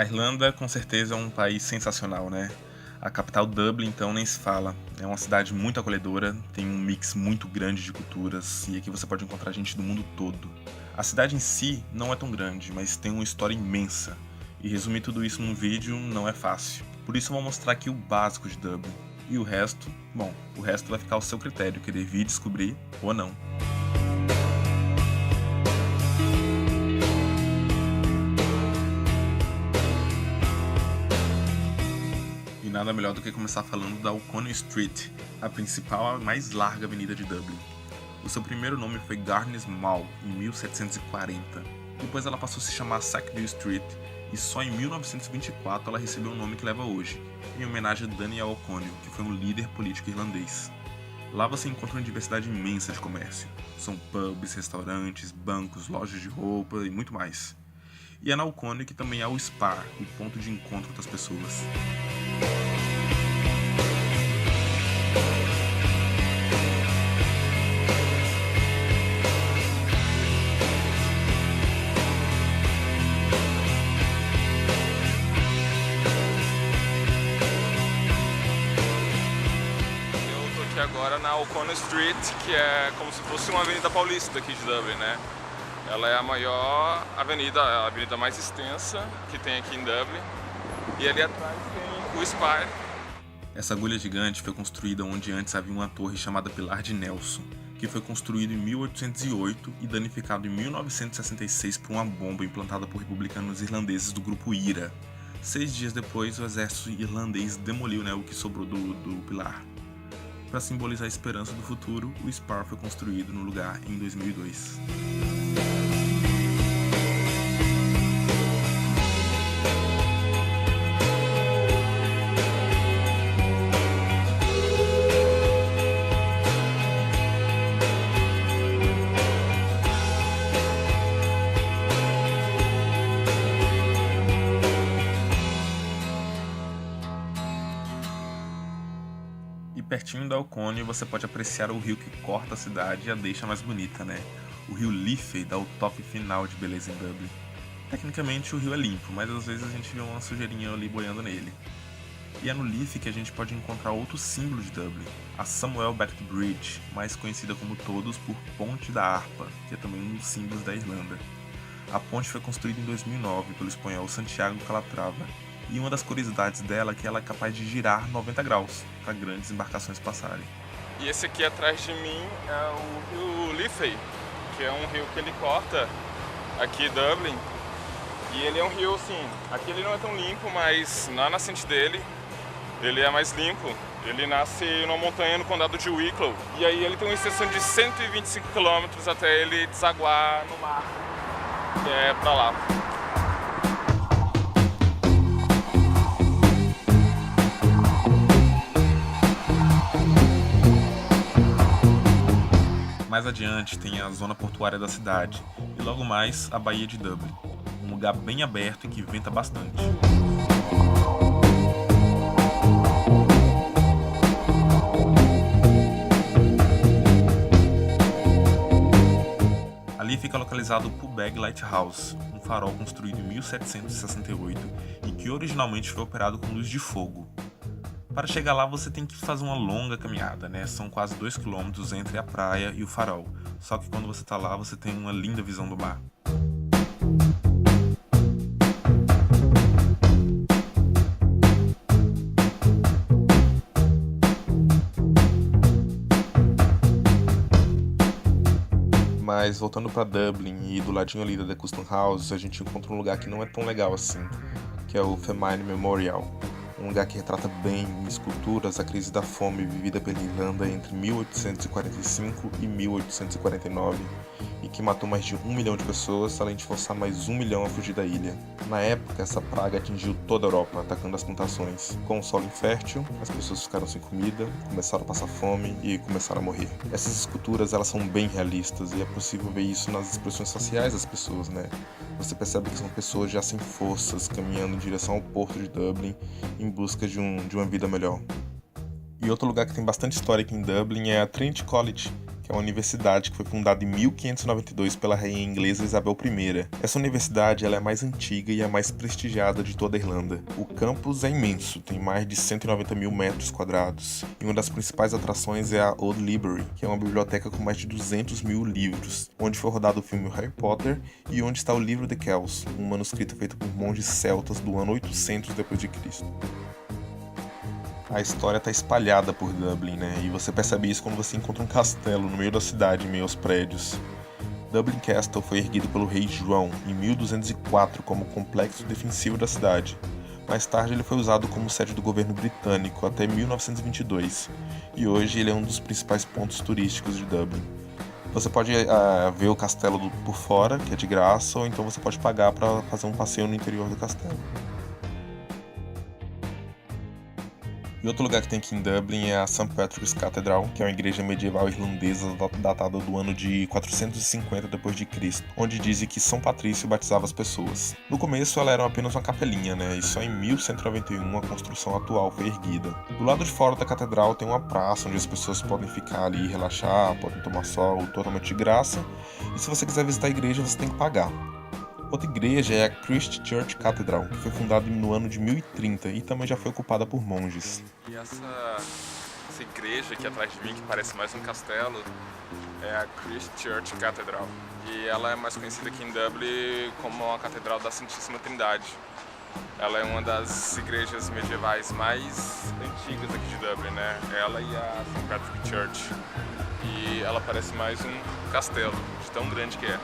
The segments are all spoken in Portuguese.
A Irlanda, com certeza, é um país sensacional, né? A capital Dublin, então, nem se fala. É uma cidade muito acolhedora, tem um mix muito grande de culturas e aqui você pode encontrar gente do mundo todo. A cidade em si não é tão grande, mas tem uma história imensa. E resumir tudo isso num vídeo não é fácil. Por isso eu vou mostrar aqui o básico de Dublin. E o resto, bom, o resto vai ficar ao seu critério, querer vir descobrir ou não. Nada melhor do que começar falando da O'Connell Street, a principal e mais larga avenida de Dublin. O seu primeiro nome foi Garnes Mall, em 1740. Depois ela passou a se chamar Sackville Street, e só em 1924 ela recebeu o nome que leva hoje, em homenagem a Daniel O'Connell, que foi um líder político irlandês. Lá você encontra uma diversidade imensa de comércio. São pubs, restaurantes, bancos, lojas de roupa e muito mais. E é na O'Connell que também há o Spar, o ponto de encontro das pessoas. Agora na O'Connell Street, que é como se fosse uma avenida paulista aqui de Dublin, né? Ela é a maior avenida, a avenida mais extensa que tem aqui em Dublin. E ali atrás tem o Spar. Essa agulha gigante foi construída onde antes havia uma torre chamada Pilar de Nelson, que foi construído em 1808 e danificado em 1966 por uma bomba implantada por republicanos irlandeses do grupo IRA. 6 dias depois, o exército irlandês demoliu o que sobrou do Pilar. Para simbolizar a esperança do futuro, o Spar foi construído no lugar em 2002. E pertinho da O'Connell você pode apreciar o rio que corta a cidade e a deixa mais bonita, né? O rio Liffey dá o toque final de beleza em Dublin. Tecnicamente o rio é limpo, mas às vezes a gente vê uma sujeirinha ali boiando nele. E é no Liffey que a gente pode encontrar outro símbolo de Dublin, a Samuel Beckett Bridge, mais conhecida como todos por Ponte da Harpa, que é também um dos símbolos da Irlanda. A ponte foi construída em 2009 pelo espanhol Santiago Calatrava, e uma das curiosidades dela é que ela é capaz de girar 90 graus para grandes embarcações passarem. E esse aqui atrás de mim é o rio Liffey, que é um rio que ele corta aqui Dublin. E ele é um rio, assim, aqui ele não é tão limpo, mas na nascente dele ele é mais limpo. Ele nasce numa montanha no condado de Wicklow. E aí ele tem uma extensão de 125 km até ele desaguar no mar, que é pra lá. Mais adiante tem a zona portuária da cidade e logo mais a Baía de Dublin, um lugar bem aberto e que venta bastante. Ali fica localizado o Pubeg Lighthouse, um farol construído em 1768 e que originalmente foi operado com luz de fogo. Para chegar lá você tem que fazer uma longa caminhada, né? São quase 2 km entre a praia e o farol. Só que quando você está lá você tem uma linda visão do mar. Mas voltando para Dublin e do ladinho ali da The Custom House, a gente encontra um lugar que não é tão legal assim, que é o Famine Memorial. Um lugar que retrata bem em esculturas a crise da fome vivida pela Irlanda entre 1845 e 1849 e que matou mais de 1 milhão de pessoas, além de forçar mais 1 milhão a fugir da ilha. Na época, essa praga atingiu toda a Europa, atacando as plantações. Com o solo infértil, as pessoas ficaram sem comida, começaram a passar fome e começaram a morrer. Essas esculturas elas são bem realistas e é possível ver isso nas expressões faciais das pessoas, né? Você percebe que são pessoas já sem forças, caminhando em direção ao porto de Dublin, em busca de uma vida melhor. E outro lugar que tem bastante história aqui em Dublin é a Trinity College, que que é uma universidade que foi fundada em 1592 pela rainha inglesa Isabel I. Essa universidade ela é a mais antiga e a mais prestigiada de toda a Irlanda. O campus é imenso, tem mais de 190 mil metros quadrados, e uma das principais atrações é a Old Library, que é uma biblioteca com mais de 200 mil livros, onde foi rodado o filme Harry Potter e onde está o livro de Kells, um manuscrito feito por monges celtas do ano 800 d.C. A história está espalhada por Dublin, né? E você percebe isso quando você encontra um castelo no meio da cidade, em meio aos prédios. Dublin Castle foi erguido pelo rei João em 1204 como complexo defensivo da cidade. Mais tarde ele foi usado como sede do governo britânico até 1922, e hoje ele é um dos principais pontos turísticos de Dublin. Você pode ver o castelo por fora, que é de graça, ou então você pode pagar para fazer um passeio no interior do castelo. E outro lugar que tem aqui em Dublin é a St. Patrick's Cathedral, que é uma igreja medieval irlandesa datada do ano de 450 d.C., onde dizem que São Patrício batizava as pessoas. No começo ela era apenas uma capelinha, né? E só em 1191 a construção atual foi erguida. Do lado de fora da catedral tem uma praça onde as pessoas podem ficar ali e relaxar, podem tomar sol totalmente de graça. E se você quiser visitar a igreja, você tem que pagar. Outra igreja é a Christ Church Cathedral, que foi fundada no ano de 1030 e também já foi ocupada por monges. E essa igreja aqui atrás de mim, que parece mais um castelo, é a Christ Church Cathedral. E ela é mais conhecida aqui em Dublin como a Catedral da Santíssima Trindade. Ela é uma das igrejas medievais mais antigas aqui de Dublin, né? Ela e a St. Patrick Church. E ela parece mais um castelo, de tão grande que é.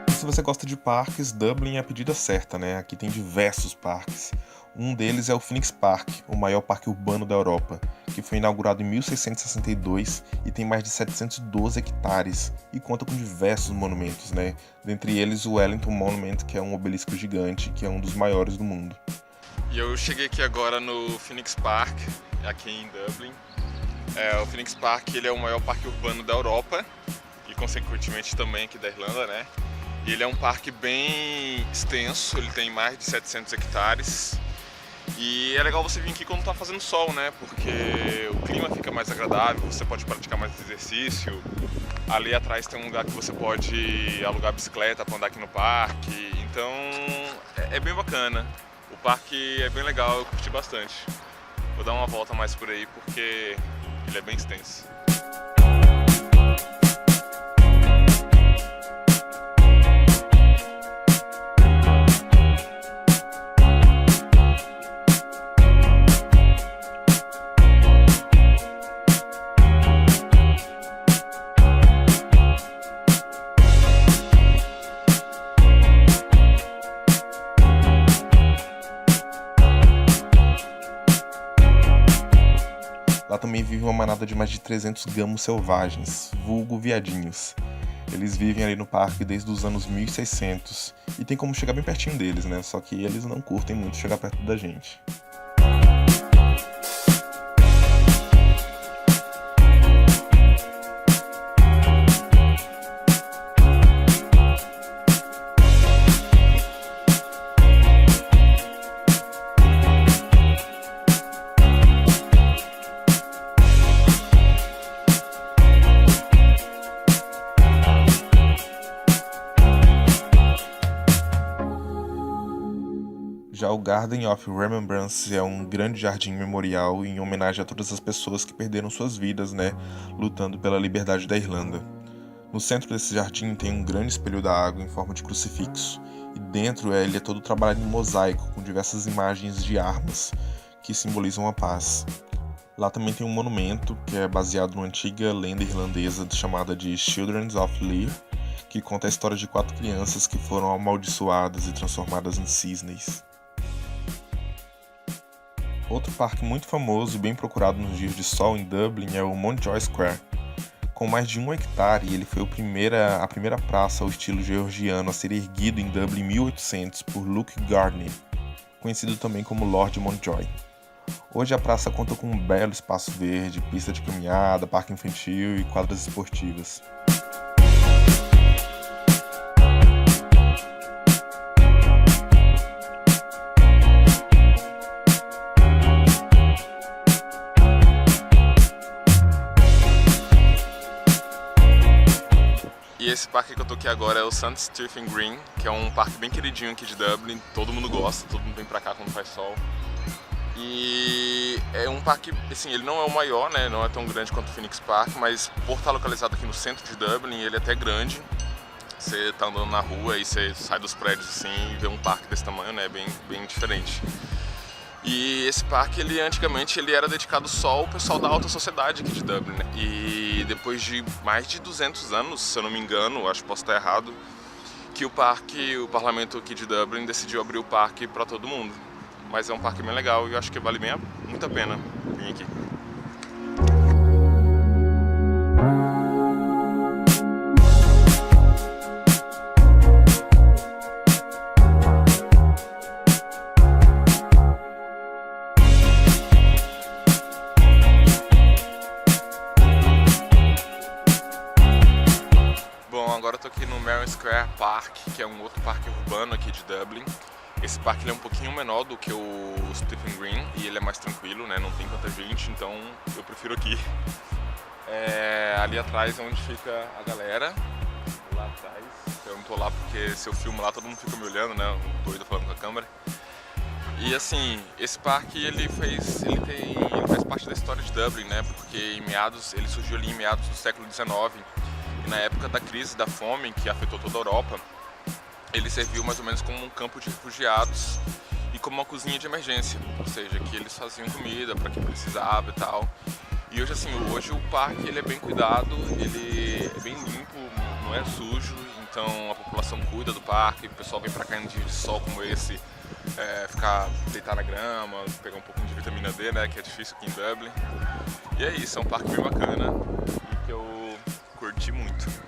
Se você gosta de parques, Dublin é a pedida certa, né? Aqui tem diversos parques. Um deles é o Phoenix Park, o maior parque urbano da Europa, que foi inaugurado em 1662 e tem mais de 712 hectares e conta com diversos monumentos, né? Dentre eles o Wellington Monument, que é um obelisco gigante, que é um dos maiores do mundo. E eu cheguei aqui agora no Phoenix Park, aqui em Dublin. O Phoenix Park ele é o maior parque urbano da Europa e consequentemente também aqui da Irlanda, né? E ele é um parque bem extenso, ele tem mais de 700 hectares. E é legal você vir aqui quando tá fazendo sol, né? Porque o clima fica mais agradável, você pode praticar mais exercício. Ali atrás tem um lugar que você pode alugar bicicleta para andar aqui no parque. Então é bem bacana. O parque é bem legal, eu curti bastante. Vou dar uma volta mais por aí porque ele é bem extenso. Lá também vive uma manada de mais de 300 gamos selvagens, vulgo viadinhos. Eles vivem ali no parque desde os anos 1600 e tem como chegar bem pertinho deles, né? Só que eles não curtem muito chegar perto da gente. Já o Garden of Remembrance é um grande jardim memorial em homenagem a todas as pessoas que perderam suas vidas, né, lutando pela liberdade da Irlanda. No centro desse jardim tem um grande espelho da água em forma de crucifixo, e dentro ele é todo trabalhado em mosaico, com diversas imagens de armas, que simbolizam a paz. Lá também tem um monumento, que é baseado numa antiga lenda irlandesa chamada de Children of Lear, que conta a história de 4 crianças que foram amaldiçoadas e transformadas em cisnes. Outro parque muito famoso e bem procurado nos dias de sol em Dublin é o Mountjoy Square. Com mais de 1 hectare, ele foi a primeira praça ao estilo georgiano a ser erguido em Dublin em 1800 por Luke Gardner, conhecido também como Lord Mountjoy. Hoje a praça conta com um belo espaço verde, pista de caminhada, parque infantil e quadras esportivas. E esse parque que eu tô aqui agora é o St. Stephen Green, que é um parque bem queridinho aqui de Dublin, todo mundo gosta, todo mundo vem pra cá quando faz sol. E é um parque, assim, ele não é o maior, né, não é tão grande quanto o Phoenix Park, mas por estar localizado aqui no centro de Dublin, ele é até grande. Você tá andando na rua e você sai dos prédios assim e vê um parque desse tamanho, né, bem diferente. E esse parque, antigamente, ele era dedicado só ao pessoal da alta sociedade aqui de Dublin, né? E depois de mais de 200 anos, se eu não me engano, acho que posso estar errado, que o parlamento aqui de Dublin decidiu abrir o parque para todo mundo. Mas é um parque bem legal e eu acho que vale muito a pena vir aqui. Agora eu tô aqui no Merrion Square Park, que é um outro parque urbano aqui de Dublin. Esse parque ele é um pouquinho menor do que o Stephen Green e ele é mais tranquilo, né? Não tem tanta gente, então eu prefiro aqui. Ali atrás é onde fica a galera, lá atrás. Eu não tô lá porque se eu filmo lá todo mundo fica me olhando, né? Um doido falando com a câmera. E assim, esse parque ele faz parte da história de Dublin, né? Porque ele surgiu ali em meados do século XIX. Na época da crise da fome, que afetou toda a Europa, ele serviu mais ou menos como um campo de refugiados e como uma cozinha de emergência, ou seja, que eles faziam comida para quem precisava e tal. E hoje o parque ele é bem cuidado, ele é bem limpo, não é sujo, então a população cuida do parque, o pessoal vem para cá em dias de sol como esse, deitar na grama, pegar um pouquinho de vitamina D, né, que é difícil aqui em Dublin. E é isso, é um parque bem bacana e que eu curti muito.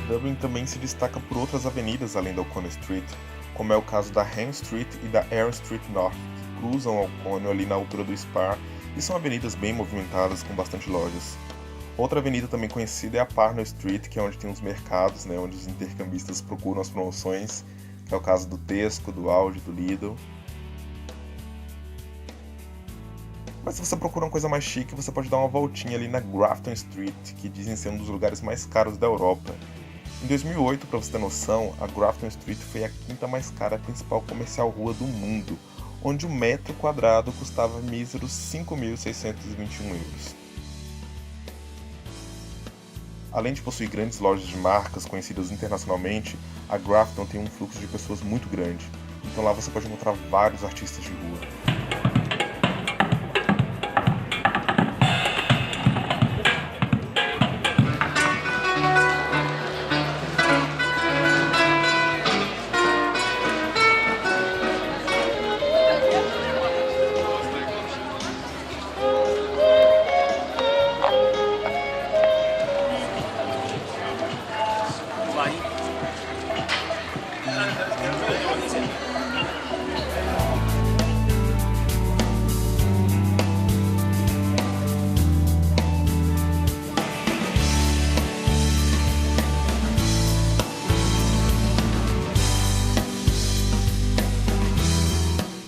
Dublin também se destaca por outras avenidas além da O'Connell Street, como é o caso da Ham Street e da Eyre Street North, que cruzam a O'Connell ali na altura do Spar e são avenidas bem movimentadas com bastante lojas. Outra avenida também conhecida é a Parnell Street, que é onde tem os mercados, né, onde os intercambistas procuram as promoções, que é o caso do Tesco, do Aldi, do Lidl. Mas se você procura uma coisa mais chique, você pode dar uma voltinha ali na Grafton Street, que dizem ser um dos lugares mais caros da Europa. Em 2008, para você ter noção, a Grafton Street foi a quinta mais cara principal comercial rua do mundo, onde o metro quadrado custava míseros 5.621 euros. Além de possuir grandes lojas de marcas conhecidas internacionalmente, a Grafton tem um fluxo de pessoas muito grande, então lá você pode encontrar vários artistas de rua.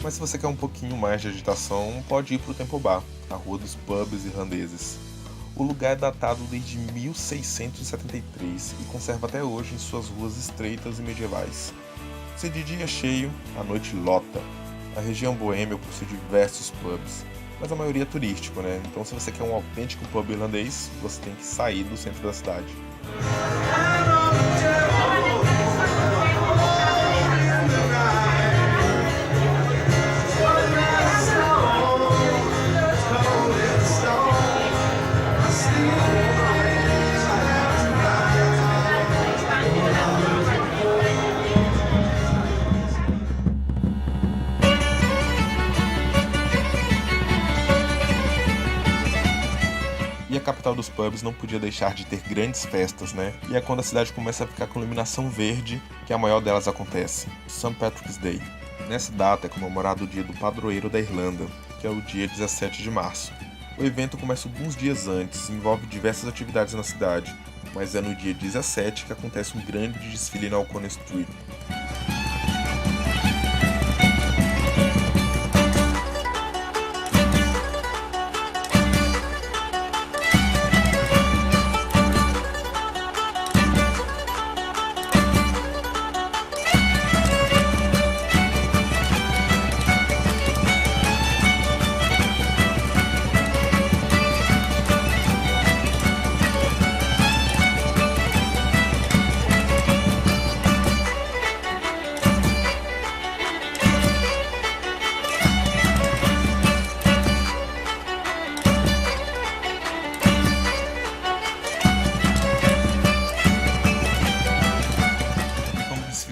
Mas se você quer um pouquinho mais de agitação, pode ir para o Temple Bar, a rua dos pubs irlandeses. O lugar é datado desde 1673 e conserva até hoje em suas ruas estreitas e medievais. Se de dia é cheio, à noite lota. A região boêmia possui diversos pubs, mas a maioria é turístico, né? Então se você quer um autêntico pub irlandês, você tem que sair do centro da cidade. capital dos pubs, não podia deixar de ter grandes festas, né? E é quando a cidade começa a ficar com iluminação verde que a maior delas acontece, St. Patrick's Day. Nessa data é comemorado o dia do padroeiro da Irlanda, que é o dia 17 de março. O evento começa alguns dias antes e envolve diversas atividades na cidade, mas é no dia 17 que acontece um grande desfile na O'Connell Street.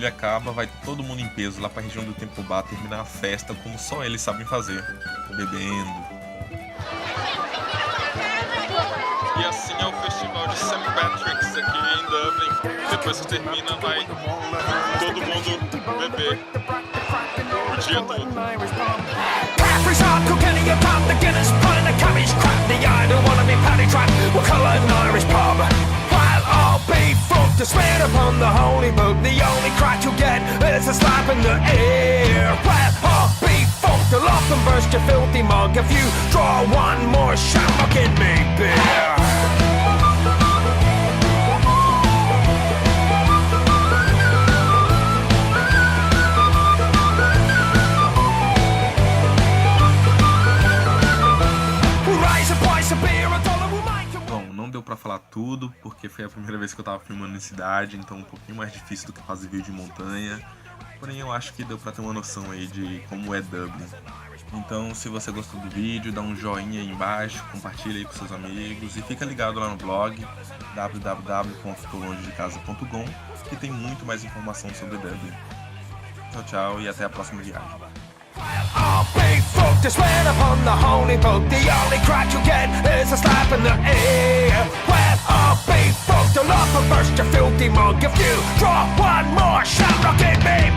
Acaba, vai todo mundo em peso lá pra região do Temple Bar terminar a festa como só eles sabem fazer, bebendo. E assim é o festival de St. Patrick's aqui em Dublin. Depois que termina, vai todo mundo beber o dia todo. To swear upon the holy book, the only crack you'll get is a slap in the ear. Well, I'll be fucked, I'll often burst your filthy mug if you draw one more shamrock in me, beer. Pra falar tudo, porque foi a primeira vez que eu tava filmando em cidade, então um pouquinho mais difícil do que fazer vídeo de montanha, porém eu acho que deu pra ter uma noção aí de como é Dublin. Então se você gostou do vídeo, dá um joinha aí embaixo, compartilha aí com seus amigos e fica ligado lá no blog www.ficouLongeDeCasa.com, que tem muito mais informação sobre Dublin. Tchau, tchau e até a próxima viagem. I'll be fucked, I swear upon the holy book, the only crack you get is a slap in the ear. Well, I'll be fucked, I'll offer burst your filthy mug if you draw one more shamrock in me.